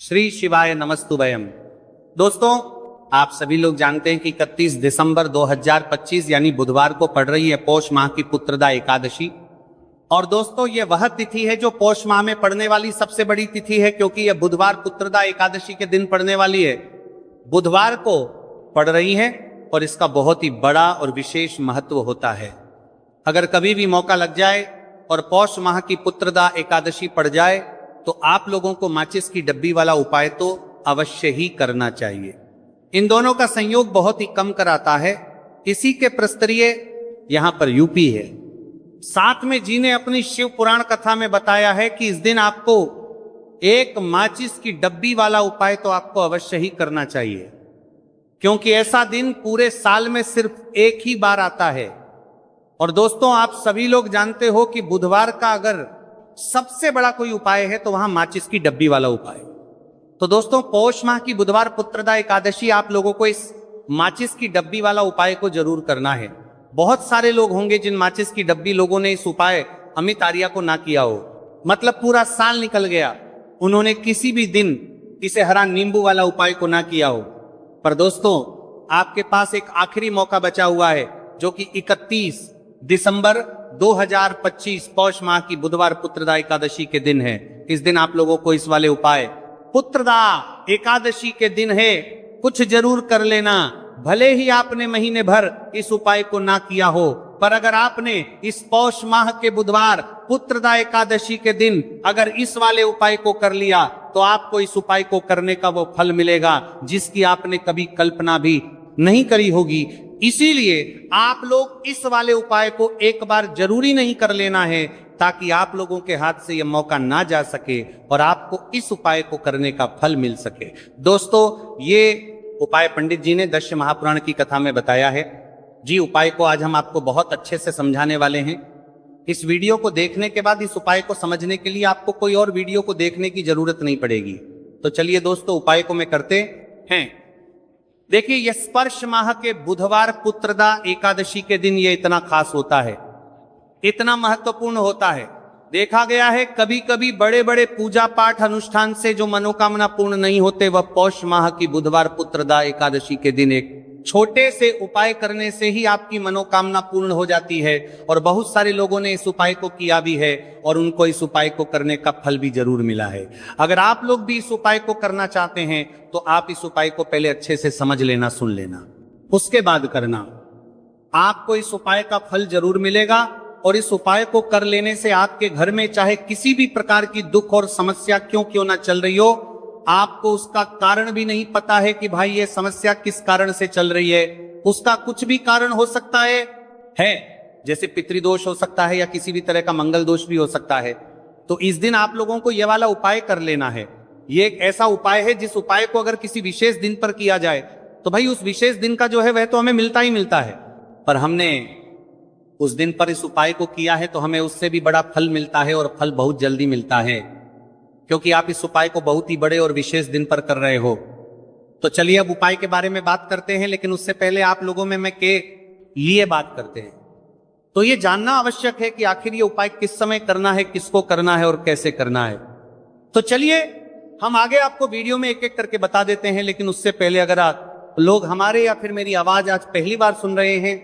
श्री शिवाय नमस्तुभयम। दोस्तों, आप सभी लोग जानते हैं कि 31 दिसंबर 2025 यानी बुधवार को पड़ रही है पौष माह की पुत्रदा एकादशी। और दोस्तों, ये वह तिथि है जो पौष माह में पड़ने वाली सबसे बड़ी तिथि है, क्योंकि यह बुधवार पुत्रदा एकादशी के दिन पड़ने वाली है। बुधवार को पड़ रही है और इसका बहुत ही बड़ा और विशेष महत्व होता है। अगर कभी भी मौका लग जाए और पौष माह की पुत्रदा एकादशी पड़ जाए तो आप लोगों को माचिस की डब्बी वाला उपाय तो अवश्य ही करना चाहिए। इन दोनों का संयोग बहुत ही कम कराता है। इसी के प्रस्तरीय यहां पर यूपी है। साथ में जी ने अपनी शिव पुराण कथा में बताया है कि इस दिन आपको एक माचिस की डब्बी वाला उपाय तो आपको अवश्य ही करना चाहिए, क्योंकि ऐसा दिन पूरे साल में सिर्फ एक ही बार आता है। और दोस्तों, आप सभी लोग जानते हो कि बुधवार का अगर सबसे बड़ा कोई उपाय है तो वहां माचिस की डब्बी वाला उपाय। तो दोस्तों, पौष माह की बुधवार पुत्रदा एकादशी आप लोगों को इस माचिस की डब्बी वाला उपाय को जरूर करना है। बहुत सारे लोग होंगे जिन माचिस की डब्बी लोगों ने इस उपाय अमित आर्या को ना किया हो, मतलब पूरा साल निकल गया, उन्होंने किसी भी दिन इसे हरा नींबू वाला उपाय को ना किया हो। पर दोस्तों, आपके पास एक आखिरी मौका बचा हुआ है, जो कि 31 दिसंबर 2025 पौष माह की बुधवार पुत्रदा एकादशी के दिन है। इस दिन आप लोगों को इस वाले उपाय पुत्रदा एकादशी के दिन है कुछ जरूर कर लेना। भले ही आपने महीने भर इस उपाय को ना किया हो, पर अगर आपने इस पौष माह के बुधवार पुत्रदा एकादशी के दिन अगर इस वाले उपाय को कर लिया तो आपको इस उपाय को करने का वो फल मिलेगा जिसकी आपने कभी कल्पना भी नहीं करी होगी। इसीलिए आप लोग इस वाले उपाय को एक बार जरूरी नहीं कर लेना है, ताकि आप लोगों के हाथ से यह मौका ना जा सके और आपको इस उपाय को करने का फल मिल सके। दोस्तों, ये उपाय पंडित जी ने दश महापुराण की कथा में बताया है। जी, उपाय को आज हम आपको बहुत अच्छे से समझाने वाले हैं। इस वीडियो को देखने के बाद इस उपाय को समझने के लिए आपको कोई और वीडियो को देखने की जरूरत नहीं पड़ेगी। तो चलिए दोस्तों, उपाय को मैं करते हैं। देखिए, यह स्पर्श माह के बुधवार पुत्रदा एकादशी के दिन ये इतना खास होता है, इतना महत्वपूर्ण होता है। देखा गया है कभी कभी बड़े बड़े पूजा पाठ अनुष्ठान से जो मनोकामना पूर्ण नहीं होते, वह पौष माह की बुधवार पुत्रदा एकादशी के दिन एक छोटे से उपाय करने से ही आपकी मनोकामना पूर्ण हो जाती है। और बहुत सारे लोगों ने इस उपाय को किया भी है और उनको इस उपाय को करने का फल भी जरूर मिला है। अगर आप लोग भी इस उपाय को करना चाहते हैं तो आप इस उपाय को पहले अच्छे से समझ लेना, सुन लेना, उसके बाद करना। आपको इस उपाय का फल जरूर मिलेगा। और इस उपाय को कर लेने से आपके घर में चाहे किसी भी प्रकार की दुख और समस्या क्यों ना चल रही हो, आपको उसका कारण भी नहीं पता है कि भाई ये समस्या किस कारण से चल रही है, उसका कुछ भी कारण हो सकता है जैसे पितृदोष हो सकता है या किसी भी तरह का मंगल दोष भी हो सकता है। तो इस दिन आप लोगों को यह वाला उपाय कर लेना है। ये एक ऐसा उपाय है जिस उपाय को अगर किसी विशेष दिन पर किया जाए तो भाई उस विशेष दिन का जो है वह तो हमें मिलता ही मिलता है, पर हमने उस दिन पर इस उपाय को किया है तो हमें उससे भी बड़ा फल मिलता है, और फल बहुत जल्दी मिलता है, क्योंकि आप इस उपाय को बहुत ही बड़े और विशेष दिन पर कर रहे हो। तो चलिए अब उपाय के बारे में बात करते हैं, लेकिन उससे पहले आप लोगों में मैं के लिए बात करते हैं। तो ये जानना आवश्यक है कि आखिर ये उपाय किस समय करना है, किसको करना है और कैसे करना है। तो चलिए हम आगे आपको वीडियो में एक एक करके बता देते हैं। लेकिन उससे पहले अगर आप लोग हमारे या फिर मेरी आवाज आज पहली बार सुन रहे हैं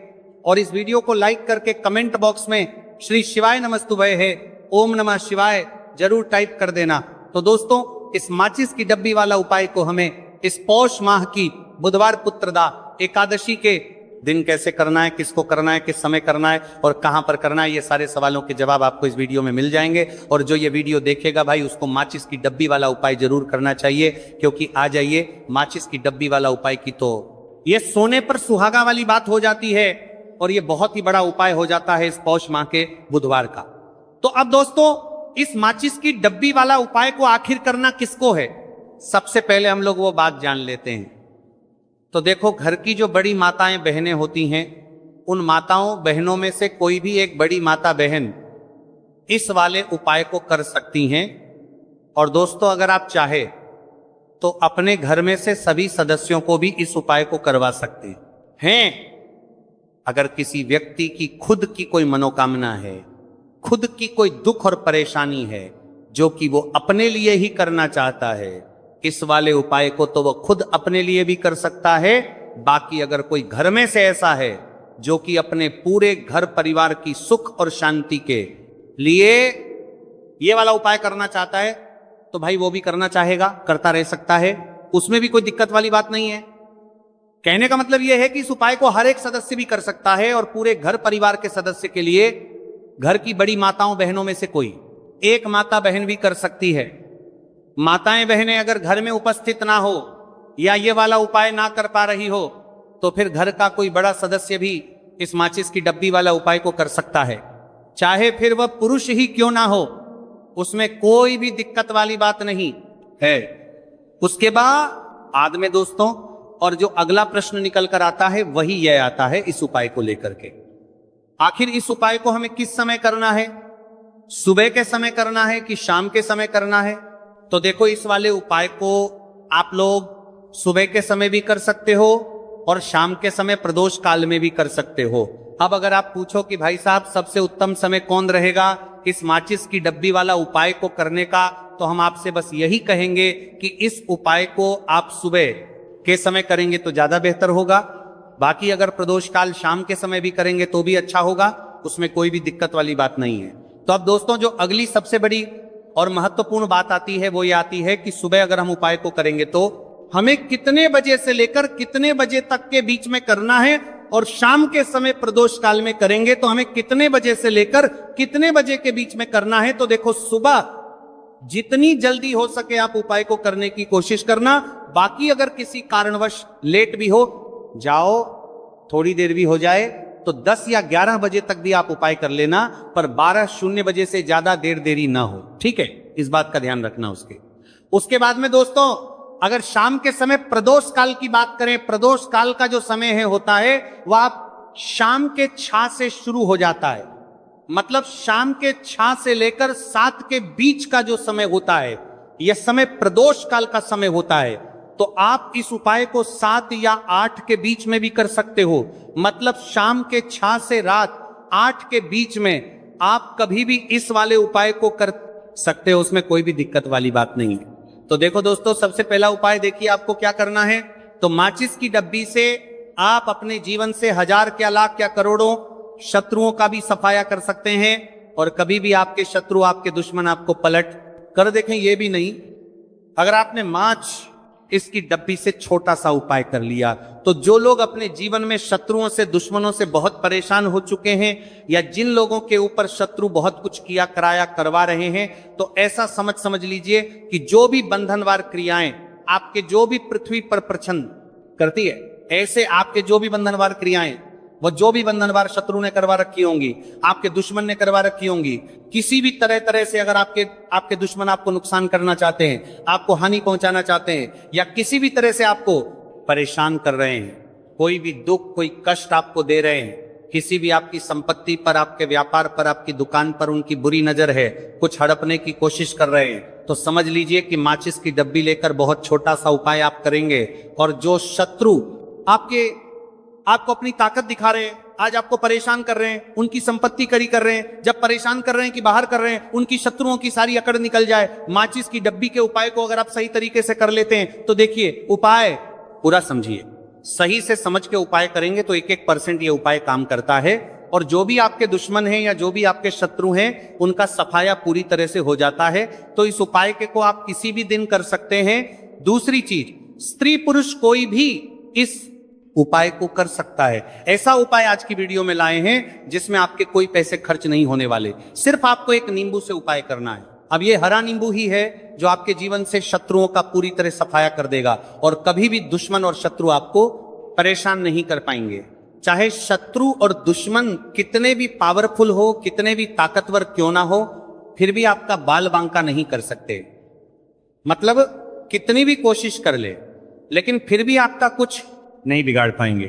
और इस वीडियो को लाइक करके कमेंट बॉक्स में श्री शिवाय नमस्तुभय है, ओम नमः शिवाय जरूर टाइप कर देना। तो दोस्तों, इस माचिस की डब्बी वाला उपाय को हमें इस पौष माह की बुधवार पुत्रदा एकादशी के दिन कैसे करना है, किसको करना है, किस समय करना है और कहां पर करना है, ये सारे सवालों के जवाब आपको इस वीडियो में मिल जाएंगे। और जो ये वीडियो देखेगा भाई, उसको माचिस की डब्बी वाला उपाय जरूर करना चाहिए, क्योंकि आ जाइए माचिस की डब्बी वाला उपाय की तो ये सोने पर सुहागा वाली बात हो जाती है और ये बहुत ही बड़ा उपाय हो जाता है इस पौष माह के बुधवार का। तो अब दोस्तों, इस माचिस की डब्बी वाला उपाय को आखिर करना किसको है, सबसे पहले हम लोग वो बात जान लेते हैं। तो देखो, घर की जो बड़ी माताएं बहनें होती हैं, उन माताओं बहनों में से कोई भी एक बड़ी माता बहन इस वाले उपाय को कर सकती हैं। और दोस्तों, अगर आप चाहे तो अपने घर में से सभी सदस्यों को भी इस उपाय को करवा सकते हैं। अगर किसी व्यक्ति की खुद की कोई मनोकामना है, खुद की कोई दुख और परेशानी है जो कि वो अपने लिए ही करना चाहता है, इस वाले उपाय को तो वो खुद अपने लिए भी कर सकता है, बाकी अगर कोई घर में से ऐसा है जो कि अपने पूरे घर परिवार की सुख और शांति के लिए ये वाला उपाय करना चाहता है, तो भाई वो भी करना चाहेगा, करता रह सकता है, उसमें भी कोई दिक्कत वाली बात नहीं है। कहने का मतलब यह है कि इस उपाय को हर एक सदस्य भी कर सकता है और पूरे घर परिवार के सदस्य के लिए घर की बड़ी माताओं बहनों में से कोई एक माता बहन भी कर सकती है। माताएं बहनें अगर घर में उपस्थित ना हो या ये वाला उपाय ना कर पा रही हो तो फिर घर का कोई बड़ा सदस्य भी इस माचिस की डब्बी वाला उपाय को कर सकता है, चाहे फिर वह पुरुष ही क्यों ना हो, उसमें कोई भी दिक्कत वाली बात नहीं है। उसके बाद में दोस्तों, और जो अगला प्रश्न निकल कर आता है वही यह आता है इस उपाय को लेकर के, आखिर इस उपाय को हमें किस समय करना है, सुबह के समय करना है कि शाम के समय करना है? तो देखो, इस वाले उपाय को आप लोग सुबह के समय भी कर सकते हो और शाम के समय प्रदोष काल में भी कर सकते हो। अब अगर आप पूछो कि भाई साहब सबसे उत्तम समय कौन रहेगा इस माचिस की डब्बी वाला उपाय को करने का, तो हम आपसे बस यही कहेंगे कि इस उपाय को आप सुबह के समय करेंगे तो ज्यादा बेहतर होगा। बाकी अगर प्रदोष काल शाम के समय भी करेंगे तो भी अच्छा होगा, उसमें कोई भी दिक्कत वाली बात नहीं है। तो अब दोस्तों, जो अगली सबसे बड़ी और महत्वपूर्ण बात आती है वो ये आती है कि सुबह अगर हम उपाय को करेंगे तो हमें कितने बजे से लेकर कितने बजे तक के बीच में करना है, और शाम के समय प्रदोष काल में करेंगे तो हमें कितने बजे से लेकर कितने बजे के बीच में करना है। तो देखो, सुबह जितनी जल्दी हो सके आप उपाय को करने की कोशिश करना। बाकी अगर किसी कारणवश लेट भी हो जाओ, थोड़ी देर भी हो जाए तो 10 या 11 बजे तक भी आप उपाय कर लेना, पर 12:00 बजे से ज्यादा देरी ना हो, ठीक है? इस बात का ध्यान रखना। उसके बाद में दोस्तों, अगर शाम के समय प्रदोष काल की बात करें, प्रदोष काल का जो समय है होता है वह आप शाम के 6 से शुरू हो जाता है, मतलब शाम के 6 से लेकर 7 के बीच का जो समय होता है यह समय प्रदोष काल का समय होता है। तो आप इस उपाय को 7 या 8 के बीच में भी कर सकते हो, मतलब शाम के 6 से रात 8 के बीच में आप कभी भी इस वाले उपाय को कर सकते हो, उसमें कोई भी दिक्कत वाली बात नहीं है। तो देखो दोस्तों, सबसे पहला उपाय देखिए आपको क्या करना है। तो माचिस की डब्बी से आप अपने जीवन से 1000 क्या लाख क्या करोड़ों शत्रुओं का भी सफाया कर सकते हैं, और कभी भी आपके शत्रु आपके दुश्मन आपको पलट कर देखें ये भी नहीं। अगर आपने माच इसकी डब्बी से छोटा सा उपाय कर लिया तो जो लोग अपने जीवन में शत्रुओं से दुश्मनों से बहुत परेशान हो चुके हैं, या जिन लोगों के ऊपर शत्रु बहुत कुछ किया कराया करवा रहे हैं, तो ऐसा समझ लीजिए कि जो भी बंधनवार क्रियाएं आपके जो भी पृथ्वी पर प्रचंड करती है, ऐसे आपके जो भी बंधनवार क्रियाएं, वो जो भी बंधनवार शत्रु ने करवा रखी होंगी, आपके दुश्मन ने करवा रखी होंगी, किसी भी तरह से अगर आपके दुश्मन आपको नुकसान करना चाहते हैं, आपको हानि पहुंचाना चाहते हैं, या किसी भी तरह से आपको परेशान कर रहे हैं, कोई भी दुख कोई कष्ट आपको दे रहे हैं, किसी भी आपकी संपत्ति पर, आपके व्यापार पर, आपकी दुकान पर उनकी बुरी नजर है, कुछ हड़पने की कोशिश कर रहे हैं, तो समझ लीजिए कि माचिस की डब्बी लेकर बहुत छोटा सा उपाय आप करेंगे, और जो शत्रु आपको अपनी ताकत दिखा रहे हैं, आज आपको परेशान कर रहे हैं, उनकी संपत्ति करी कर रहे हैं, जब परेशान कर रहे हैं कि बाहर कर रहे हैं, उनकी शत्रुओं की सारी अकड़ निकल जाए, माचिस की डब्बी के उपाय को अगर आप सही तरीके से कर लेते हैं तो देखिए, उपाय पूरा समझिए, सही से समझ के उपाय करेंगे तो 1% ये उपाय काम करता है, और जो भी आपके दुश्मन हैं या जो भी आपके शत्रु हैं उनका सफाया पूरी तरह से हो जाता है। तो इस उपाय को आप किसी भी दिन कर सकते हैं। दूसरी चीज, स्त्री पुरुष कोई भी इस उपाय को कर सकता है। ऐसा उपाय आज की वीडियो में लाए हैं जिसमें आपके कोई पैसे खर्च नहीं होने वाले, सिर्फ आपको एक नींबू से उपाय करना है। अब ये हरा नींबू ही है जो आपके जीवन से शत्रुओं का पूरी तरह सफाया कर देगा, और कभी भी दुश्मन और शत्रु आपको परेशान नहीं कर पाएंगे। चाहे शत्रु और दुश्मन कितने भी पावरफुल हो, कितने भी ताकतवर क्यों ना हो, फिर भी आपका बाल बांका नहीं कर सकते, मतलब कितनी भी कोशिश कर ले, लेकिन फिर भी आपका कुछ नहीं बिगाड़ पाएंगे।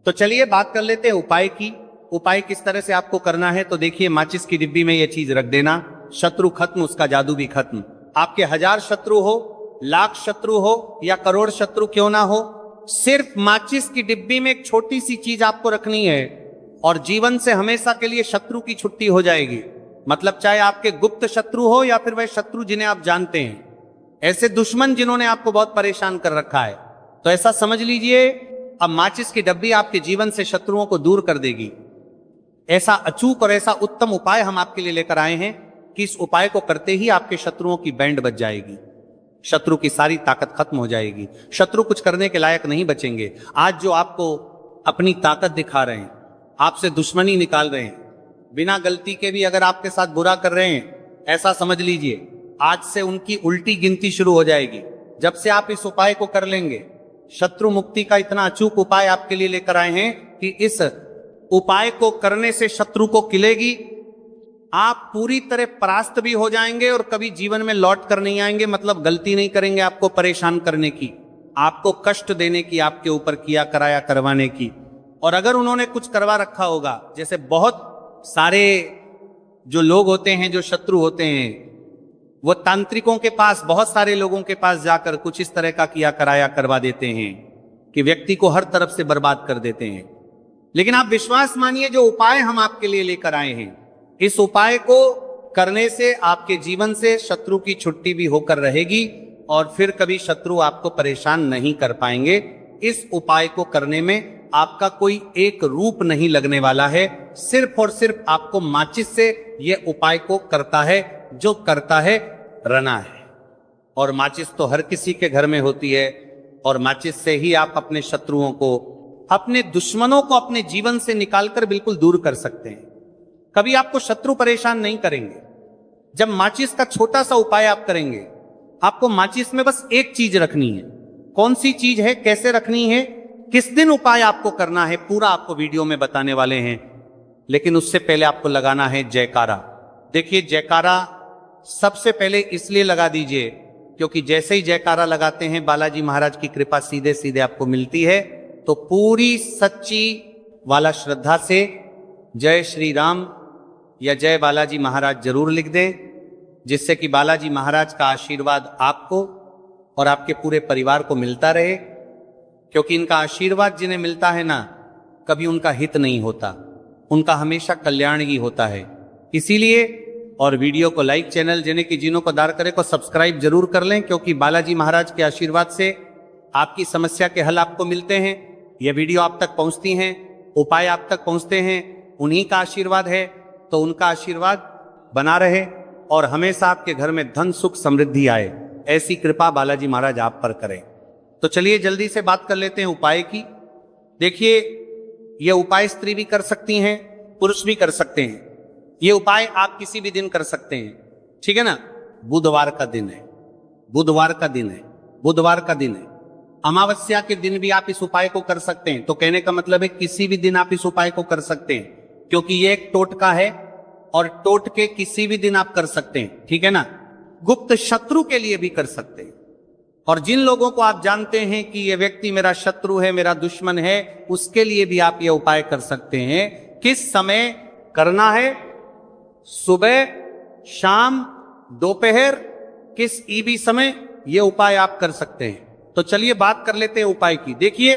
तो चलिए बात कर लेते हैं उपाय की। उपाय किस तरह से आपको करना है, तो देखिए, माचिस की डिब्बी में यह चीज रख देना, शत्रु खत्म उसका जादू भी खत्म। आपके 1000 शत्रु हो, लाख शत्रु हो, या करोड़ शत्रु क्यों ना हो, सिर्फ माचिस की डिब्बी में एक छोटी सी चीज आपको रखनी है, और जीवन से हमेशा के लिए शत्रु की छुट्टी हो जाएगी। मतलब चाहे आपके गुप्त शत्रु हो या फिर वह शत्रु जिन्हें आप जानते हैं, ऐसे दुश्मन जिन्होंने आपको बहुत परेशान कर रखा है। तो ऐसा समझ लीजिए, अब माचिस की डब्बी आपके जीवन से शत्रुओं को दूर कर देगी। ऐसा अचूक और ऐसा उत्तम उपाय हम आपके लिए लेकर आए हैं कि इस उपाय को करते ही आपके शत्रुओं की बैंड बज जाएगी, शत्रु की सारी ताकत खत्म हो जाएगी, शत्रु कुछ करने के लायक नहीं बचेंगे। आज जो आपको अपनी ताकत दिखा रहे हैं, आपसे दुश्मनी निकाल रहे हैं, बिना गलती के भी अगर आपके साथ बुरा कर रहे हैं, ऐसा समझ लीजिए आज से उनकी उल्टी गिनती शुरू हो जाएगी। जब से आप इस उपाय को कर लेंगे, शत्रु मुक्ति का इतना अचूक उपाय आपके लिए लेकर आए हैं कि इस उपाय को करने से शत्रु को किलेगी, आप पूरी तरह परास्त भी हो जाएंगे और कभी जीवन में लौट कर नहीं आएंगे। मतलब गलती नहीं करेंगे आपको परेशान करने की, आपको कष्ट देने की, आपके ऊपर किया कराया करवाने की। और अगर उन्होंने कुछ करवा रखा होगा, जैसे बहुत सारे जो लोग होते हैं, जो शत्रु होते हैं, वो तांत्रिकों के पास, बहुत सारे लोगों के पास जाकर कुछ इस तरह का किया कराया करवा देते हैं कि व्यक्ति को हर तरफ से बर्बाद कर देते हैं। लेकिन आप विश्वास मानिए, जो उपाय हम आपके लिए लेकर आए हैं, इस उपाय को करने से आपके जीवन से शत्रु की छुट्टी भी होकर रहेगी और फिर कभी शत्रु आपको परेशान नहीं कर पाएंगे। इस उपाय को करने में आपका कोई एक रूप नहीं लगने वाला है, सिर्फ और सिर्फ आपको माचिस से यह उपाय को करता है। जो करता है रना है, और माचिस तो हर किसी के घर में होती है, और माचिस से ही आप अपने शत्रुओं को, अपने दुश्मनों को अपने जीवन से निकालकर बिल्कुल दूर कर सकते हैं। कभी आपको शत्रु परेशान नहीं करेंगे। जब माचिस का छोटा सा उपाय आप करेंगे, आपको माचिस में बस एक चीज रखनी है। कौन सी चीज है, कैसे रखनी है, किस दिन उपाय आपको करना है, पूरा आपको वीडियो में बताने वाले हैं। लेकिन उससे पहले आपको लगाना है जयकारा। देखिए, जयकारा सबसे पहले इसलिए लगा दीजिए क्योंकि जैसे ही जयकारा लगाते हैं, बालाजी महाराज की कृपा सीधे सीधे आपको मिलती है। तो पूरी सच्ची वाला श्रद्धा से जय श्री राम या जय बालाजी महाराज जरूर लिख दें, जिससे कि बालाजी महाराज का आशीर्वाद आपको और आपके पूरे परिवार को मिलता रहे। क्योंकि इनका आशीर्वाद जिन्हें मिलता है ना, कभी उनका हित नहीं होता, उनका हमेशा कल्याण ही होता है। इसीलिए, और वीडियो को लाइक, चैनल जिन्हों को दार करे को सब्सक्राइब जरूर कर लें, क्योंकि बालाजी महाराज के आशीर्वाद से आपकी समस्या के हल आपको मिलते हैं। यह वीडियो आप तक पहुंचती हैं, उपाय आप तक पहुंचते हैं, उन्हीं का आशीर्वाद है। तो उनका आशीर्वाद बना रहे और हमेशा आपके घर में धन सुख समृद्धि आए, ऐसी कृपा बालाजी महाराज आप पर करें। तो चलिए जल्दी से बात कर लेते हैं उपाय की। देखिए, यह उपाय स्त्री भी कर सकती हैं, पुरुष भी कर सकते हैं। ये उपाय आप किसी भी दिन कर सकते हैं, ठीक है ना। बुधवार का दिन है, बुधवार का दिन है, बुधवार का दिन है। अमावस्या के दिन भी आप इस उपाय को कर सकते हैं। तो कहने का मतलब है किसी भी दिन आप इस उपाय को कर सकते हैं, क्योंकि ये एक टोटका है और टोटके किसी भी दिन आप कर सकते हैं, ठीक है ना। गुप्त शत्रु के लिए भी कर सकते हैं। और जिन लोगों को आप जानते हैं कि ये व्यक्ति मेरा शत्रु है, मेरा दुश्मन है, उसके लिए भी आप ये उपाय कर सकते हैं। किस समय करना है? सुबह, शाम, दोपहर, किस भी समय ये उपाय आप कर सकते हैं। तो चलिए बात कर लेते हैं उपाय की। देखिए,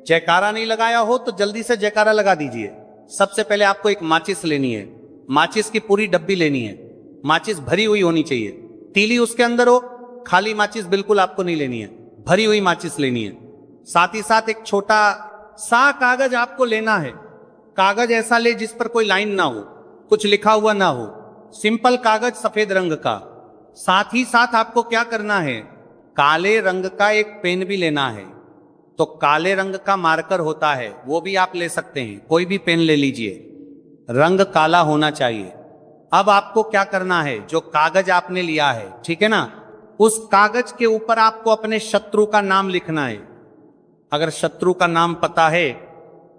जयकारा नहीं लगाया हो तो जल्दी से जयकारा लगा दीजिए। सबसे पहले आपको एक माचिस लेनी है, माचिस की पूरी डब्बी लेनी है। माचिस भरी हुई होनी चाहिए, तीली उसके अंदर हो, खाली माचिस बिल्कुल आपको नहीं लेनी है, भरी हुई माचिस लेनी है। साथ ही साथ एक छोटा सा कागज आपको लेना है। कागज ऐसा ले जिस पर कोई लाइन ना हो, कुछ लिखा हुआ ना हो, सिंपल कागज सफेद रंग का। साथ ही साथ आपको क्या करना है, काले रंग का एक पेन भी लेना है। तो काले रंग का मार्कर होता है, वो भी आप ले सकते हैं, कोई भी पेन ले लीजिए, रंग काला होना चाहिए। अब आपको क्या करना है, जो कागज आपने लिया है, ठीक है ना, उस कागज के ऊपर आपको अपने शत्रु का नाम लिखना है। अगर शत्रु का नाम पता है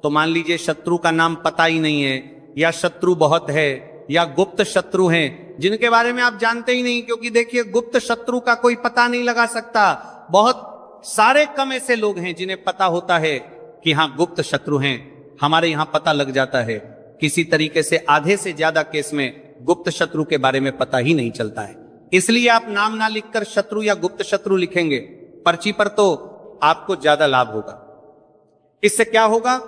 तो मान लीजिए शत्रु का नाम पता ही नहीं है, या शत्रु बहुत है, या गुप्त शत्रु हैं जिनके बारे में आप जानते ही नहीं। क्योंकि देखिए, गुप्त शत्रु का कोई पता नहीं लगा सकता। बहुत सारे कम ऐसे लोग हैं जिन्हें पता होता है कि हाँ गुप्त शत्रु हैं, हमारे यहां पता लग जाता है। किसी तरीके से आधे से ज्यादा केस में गुप्त शत्रु के बारे में पता ही नहीं चलता है। इसलिए आप नाम ना लिखकर शत्रु या गुप्त शत्रु लिखेंगे पर्ची पर, तो आपको ज्यादा लाभ होगा। इससे क्या होगा,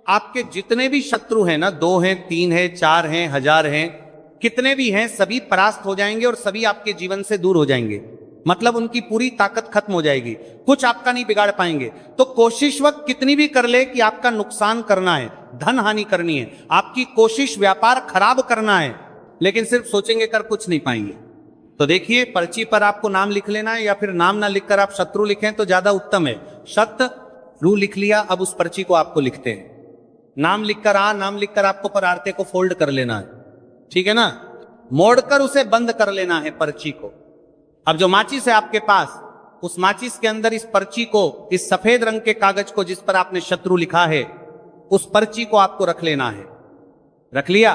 आपके जितने भी शत्रु हैं ना, 2 हैं, 3 हैं, 4 हैं, 1000 हैं, कितने भी हैं, सभी परास्त हो जाएंगे और सभी आपके जीवन से दूर हो जाएंगे। मतलब उनकी पूरी ताकत खत्म हो जाएगी, कुछ आपका नहीं बिगाड़ पाएंगे। तो कोशिश वक्त कितनी भी कर ले कि आपका नुकसान करना है, धन हानि करनी है, आपकी कोशिश व्यापार खराब करना है, लेकिन सिर्फ सोचेंगे कर कुछ नहीं पाएंगे। तो देखिए, पर्ची पर आपको नाम लिख लेना है, या फिर नाम ना लिखकर आप शत्रु लिखें तो ज्यादा उत्तम है। शत्रु लिख लिया, अब उस पर्ची को आपको लिखते हैं। नाम लिखकर नाम लिखकर आपको परार्थे को फोल्ड कर लेना है, ठीक है ना, मोड़कर उसे बंद कर लेना है पर्ची को। अब जो माचिस है आपके पास, उस माचिस के अंदर इस पर्ची को, इस सफेद रंग के कागज को जिस पर आपने शत्रु लिखा है, उस पर्ची को आपको रख लेना है। रख लिया।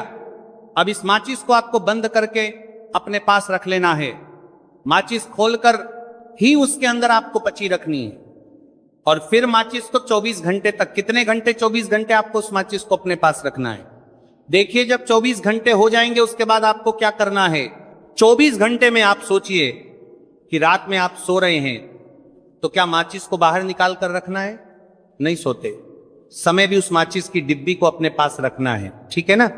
अब इस माचिस को आपको बंद करके अपने पास रख लेना है। माचिस खोलकर ही उसके अंदर आपको पर्ची रखनी है, और फिर माचिस को 24 घंटे तक, कितने घंटे? 24 घंटे आपको उस माचिस को अपने पास रखना है। देखिए, जब 24 घंटे हो जाएंगे उसके बाद आपको क्या करना है? 24 घंटे में आप सोचिए कि रात में आप सो रहे हैं, तो क्या माचिस को बाहर निकाल कर रखना है? नहीं सोते। समय भी उस माचिस की डिब्बी को अपने पास रखना है, ठीक है ना।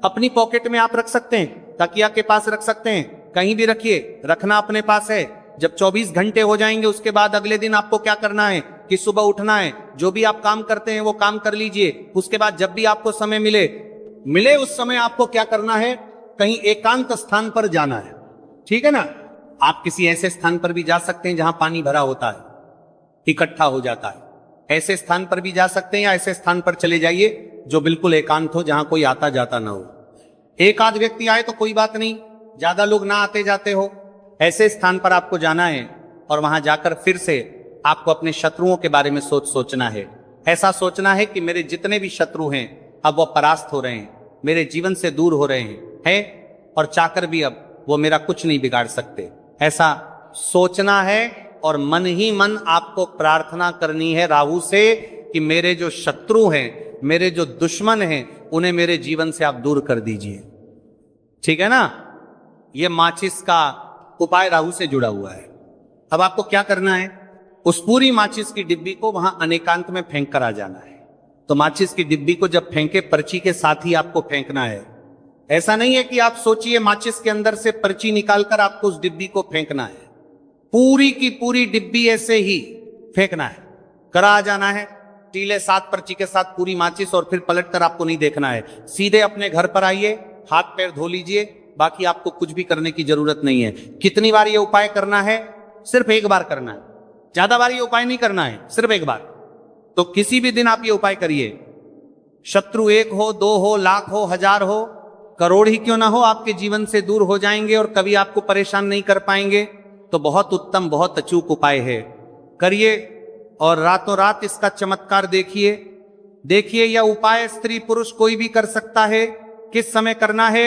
अपनी पॉकेट में आप रख सकते हैं, तकिया के पास रख सकते हैं, कहीं भी रखिए, रखना अपने पास है। जब 24 घंटे हो जाएंगे उसके बाद अगले दिन आपको क्या करना है कि सुबह उठना है, जो भी आप काम करते हैं वो काम कर लीजिए। उसके बाद जब भी आपको समय मिले उस समय आपको क्या करना है? कहीं एकांत स्थान पर जाना है, ठीक है ना। आप किसी ऐसे स्थान पर भी जा सकते हैं जहां पानी भरा होता है, इकट्ठा हो जाता है, ऐसे स्थान पर भी जा सकते हैं, या ऐसे स्थान पर चले जाइए जो बिल्कुल एकांत हो, जहां कोई आता जाता ना हो। एक आध व्यक्ति आए तो कोई बात नहीं, ज्यादा लोग ना आते जाते हो, ऐसे स्थान पर आपको जाना है, और वहां जाकर फिर से आपको अपने शत्रुओं के बारे में सोचना है। ऐसा सोचना है कि मेरे जितने भी शत्रु हैं अब वो परास्त हो रहे हैं, मेरे जीवन से दूर हो रहे हैं, और चाहकर भी अब वो मेरा कुछ नहीं बिगाड़ सकते। ऐसा सोचना है, और मन ही मन आपको प्रार्थना करनी है राहु से कि मेरे जो शत्रु हैं, मेरे जो दुश्मन हैं, उन्हें मेरे जीवन से आप दूर कर दीजिए, ठीक है ना। यह माचिस का उपाय राहु से जुड़ा हुआ है। अब आपको क्या करना है? उस पूरी माचिस की डिब्बी को वहां अनेकांत में फेंक कर आ जाना है। तो माचिस की डिब्बी को जब फेंके, पर्ची के साथ ही आपको फेंकना है। ऐसा नहीं है कि आप सोचिए माचिस के अंदर से पर्ची निकालकर आपको उस डिब्बी को फेंकना है। पूरी की पूरी डिब्बी ऐसे ही फेंकना है, करा आ जाना है, टीले 7 पर्ची के साथ पूरी माचिस, और फिर पलटकर आपको नहीं देखना है। सीधे अपने घर पर आइए, हाथ पैर धो लीजिए, बाकी आपको कुछ भी करने की जरूरत नहीं है। कितनी बार ये उपाय करना है? सिर्फ एक बार करना है, ज्यादा बार ये उपाय नहीं करना है, सिर्फ एक बार। तो किसी भी दिन आप ये उपाय करिए, शत्रु 1 हो, 2 हो, लाख हो, 1000 हो, करोड़ ही क्यों ना हो, आपके जीवन से दूर हो जाएंगे और कभी आपको परेशान नहीं कर पाएंगे। तो बहुत उत्तम, बहुत अचूक उपाय है, करिए, और रातों रात इसका चमत्कार देखिए। यह उपाय स्त्री पुरुष कोई भी कर सकता है। किस समय करना है?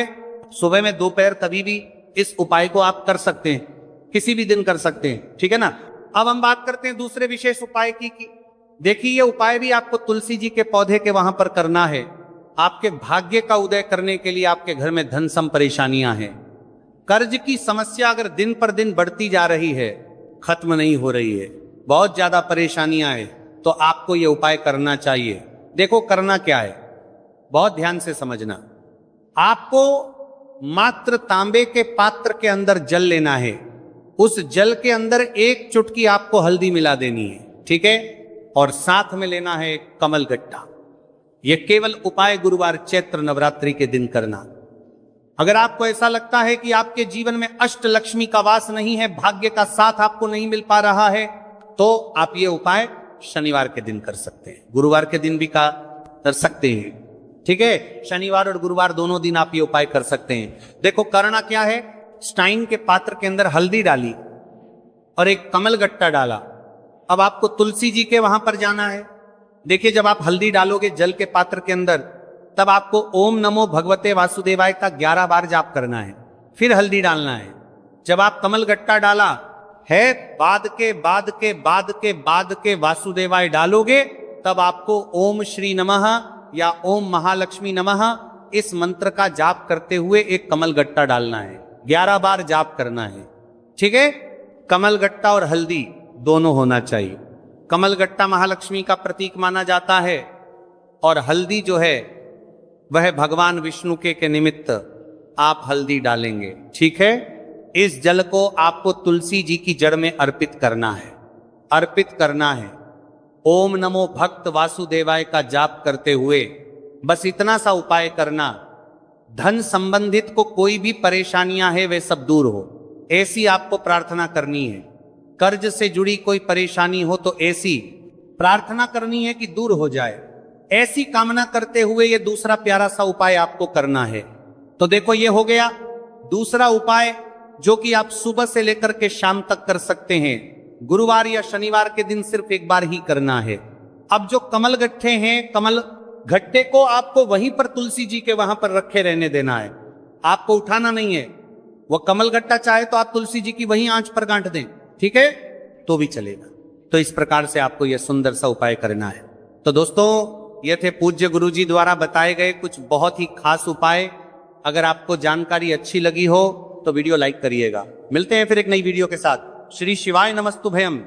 सुबह में, दोपहर, कभी भी इस उपाय को आप कर सकते हैं, किसी भी दिन कर सकते हैं, ठीक है ना। अब हम बात करते हैं दूसरे विशेष उपाय की। देखिए, यह उपाय भी आपको तुलसी जी के पौधे के वहां पर करना है। आपके भाग्य का उदय करने के लिए आपके घर में धन सम परेशानियां हैं, कर्ज की समस्या अगर दिन पर दिन बढ़ती जा रही है, खत्म नहीं हो रही है, बहुत ज्यादा परेशानियां हैं, तो आपको यह उपाय करना चाहिए। देखो करना क्या है, बहुत ध्यान से समझना। आपको मात्र तांबे के पात्र के अंदर जल लेना है, उस जल के अंदर 1 चुटकी आपको हल्दी मिला देनी है, ठीक है, और साथ में लेना है कमल गट्टा। यह केवल उपाय गुरुवार चैत्र नवरात्रि के दिन करना। अगर आपको ऐसा लगता है कि आपके जीवन में अष्ट लक्ष्मी का वास नहीं है, भाग्य का साथ आपको नहीं मिल पा रहा है, तो आप ये उपाय शनिवार के दिन कर सकते हैं, गुरुवार के दिन भी कर सकते हैं, ठीक है। शनिवार और गुरुवार दोनों दिन आप ये उपाय कर सकते हैं। देखो करना क्या है, स्टाइन के पात्र के अंदर हल्दी डाली और एक कमल गट्टा डाला। अब आपको तुलसी जी के वहां पर जाना है। देखिए, जब आप हल्दी डालोगे जल के पात्र के अंदर, तब आपको ओम नमो भगवते वासुदेवाय का 11 बार जाप करना है, फिर हल्दी डालना है। जब आप कमल गट्टा डाला है, बाद के वासुदेवाय डालोगे, तब आपको ओम श्री नमः या ओम महालक्ष्मी नमः इस मंत्र का जाप करते हुए एक कमल गट्टा डालना है, 11 बार जाप करना है, ठीक है। कमल गट्टा और हल्दी दोनों होना चाहिए। कमल गट्टा महालक्ष्मी का प्रतीक माना जाता है, और हल्दी जो है वह भगवान विष्णु के निमित्त आप हल्दी डालेंगे, ठीक है। इस जल को आपको तुलसी जी की जड़ में अर्पित करना है, अर्पित करना है। ओम नमो भक्त वासुदेवाय का जाप करते हुए बस इतना सा उपाय करना। धन संबंधित को कोई भी परेशानियां है वे सब दूर हो, ऐसी आपको प्रार्थना करनी है। कर्ज से जुड़ी कोई परेशानी हो तो ऐसी प्रार्थना करनी है कि दूर हो जाए। ऐसी कामना करते हुए ये दूसरा प्यारा सा उपाय आपको करना है। तो देखो ये हो गया दूसरा उपाय, जो कि आप सुबह से लेकर के शाम तक कर सकते हैं। गुरुवार या शनिवार के दिन सिर्फ एक बार ही करना है। अब जो कमल गट्ठे हैं, कमल गट्ठे को आपको वहीं पर तुलसी जी के वहां पर रखे रहने देना है, आपको उठाना नहीं है। वो कमल गट्टा चाहे तो आप तुलसी जी की वहीं आंच पर गांठ दें, ठीक है, तो भी चलेगा। तो इस प्रकार से आपको यह सुंदर सा उपाय करना है। तो दोस्तों ये थे पूज्य गुरु जी द्वारा बताए गए कुछ बहुत ही खास उपाय। अगर आपको जानकारी अच्छी लगी हो तो वीडियो लाइक करिएगा। मिलते हैं फिर एक नई वीडियो के साथ। श्री शिवाय नमस्तुभयम।